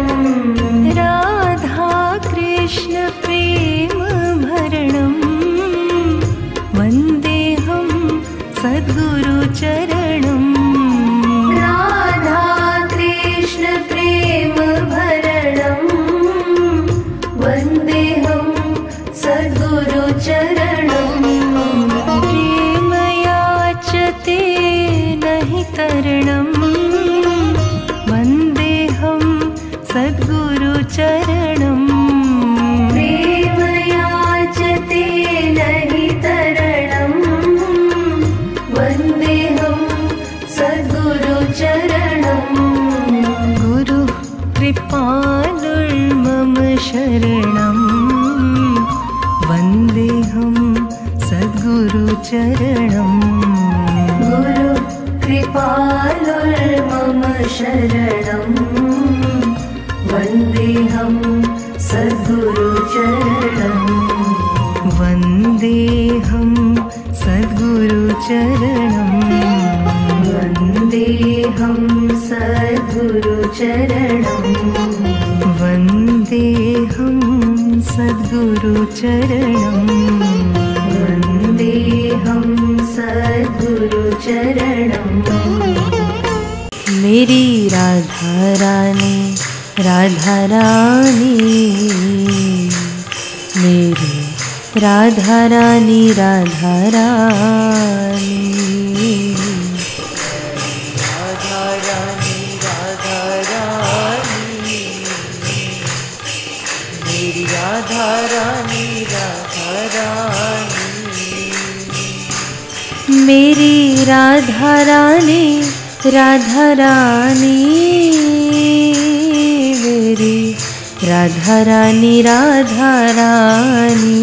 राधा कृष्ण प्रेम भरणम् वन्देऽहं सद्गुरु चरणम् राधा कृष्ण प्रेम भरणम् वन्देऽहं सद्गुरु चरणम् प्रेम याचते नहि तरणम् वन्देऽहं सद्गुरु चरणम् प्रेम याचते नहि तरणम् वन्देऽहं सद्गुरुचरणं गुरु कृपालुर्मम शरणं वन्देऽहं सद्गुरुचरणं वन्देऽहं सद्गुरुचरणं वन्देऽहं सद्गुरुचरणं वन्देऽहं सद्गुरुचरणं वन्देऽहं सद्गुरुचरणं मेरी राधा रानी राधा रानी मेरी राधा रानी राधा रानी राधा रानी राधा रानी मेरी राधा रानी राधा रानी मेरी राधा रानी राधा रानी मेरी राधा रानी राधा रानी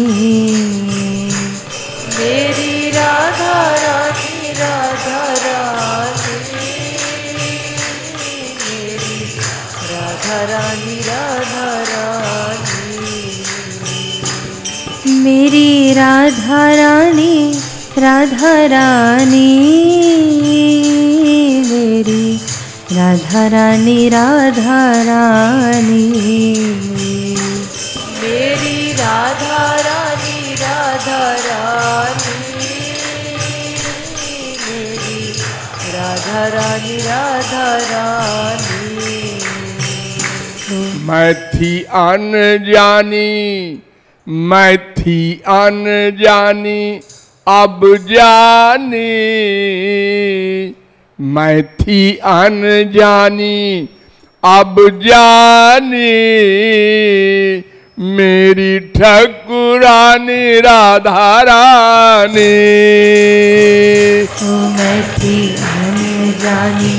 मेरी राधा रानी राधा रानी मेरी राधा रानी राधा रानी मेरी राधा रानी राधा रानी मेरी राधा रानी राधा रानी मेरी राधा रानी राधा रानी मेरी राधा रानी राधा रानी मैं थी अनजानी मैं थी अनजानी अब जानी मैं थी अनजानी अब जानी मेरी ठकुरानी राधा रानी मैं थी अनजानी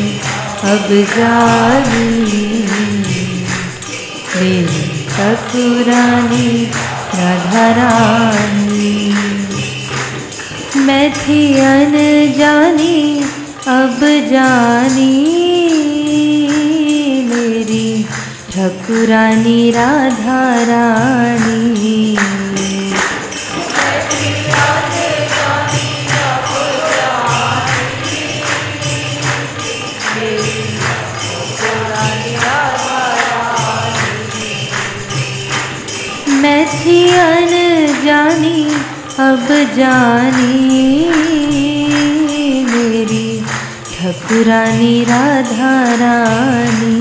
अब जानी मेरी ठकुरानी राधा रानी मैं थी अनजानी अब जानी मेरी ठकुरानी राधा रानी मैं थी अनजानी अब जानी मेरी ठकुरानी राधा रानी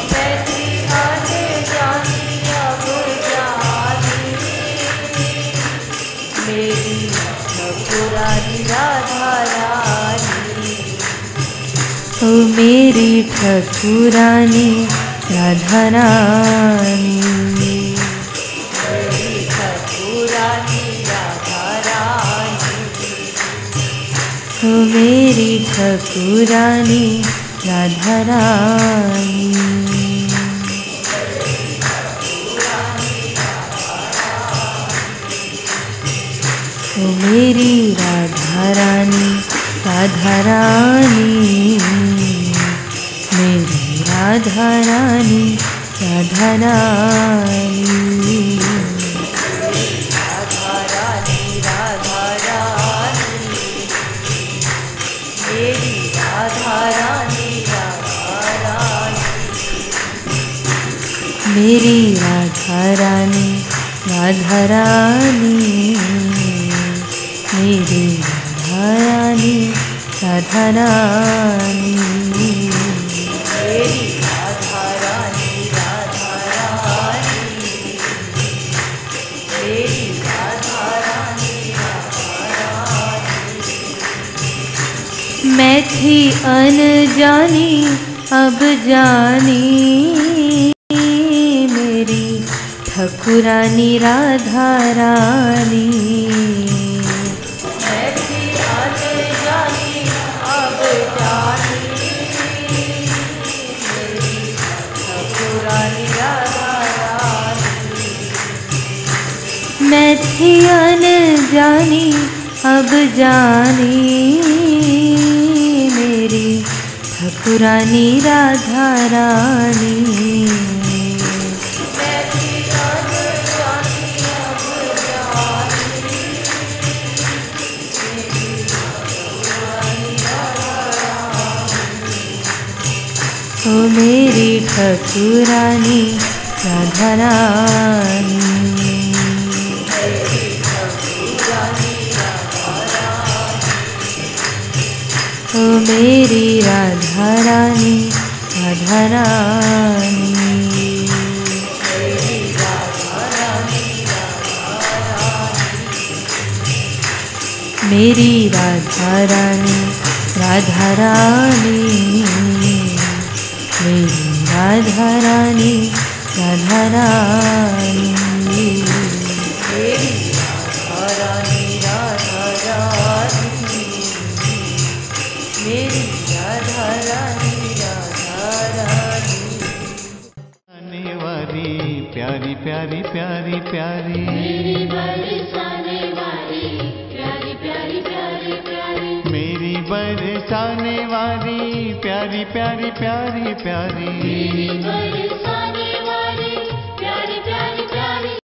मैं थी अनजानी अब जानी मेरी ठकुरानी राधा रानी ओ मेरी ठकुरानी राधा रानी ओ मेरी ठकुरानी राधा रानी ओ मेरी राधा रानी राधा रानी मेरी राधा रानी राधा रानी मेरी राधा रानी राधा रानी मेरी राधा रानी राधा रानी मेरी राधा रानी राधा रानी मेरी राधा रानी राधा रानी मैं थी अनजानी अब जानी मेरी ठकुरानी राधा रानी मैं थी अनजानी अब जानी मेरी ठकुरानी राधा रानी मैं थी अनजानी अब जानी मेरी ठाकुरानी राधा रानी। ओ मेरी ठाकुरानी राधा रानी। ओ मेरी राधा रानी राधा रानी। मेरी राधा रानी राधा रानी। मेरी राधा रानी राधा रानी। मेरी राधा रानी राधा रानी। मेरी राधा रानी राधा रानी। आने वाली प्यारी प्यारी प्यारी प्यारी मेरी बरसाने वाली प्यारी प्यारी प्यारी प्यारी। मेरी बरसाने वाली प्यारी प्यारी प्यारी प्यारी। मेरी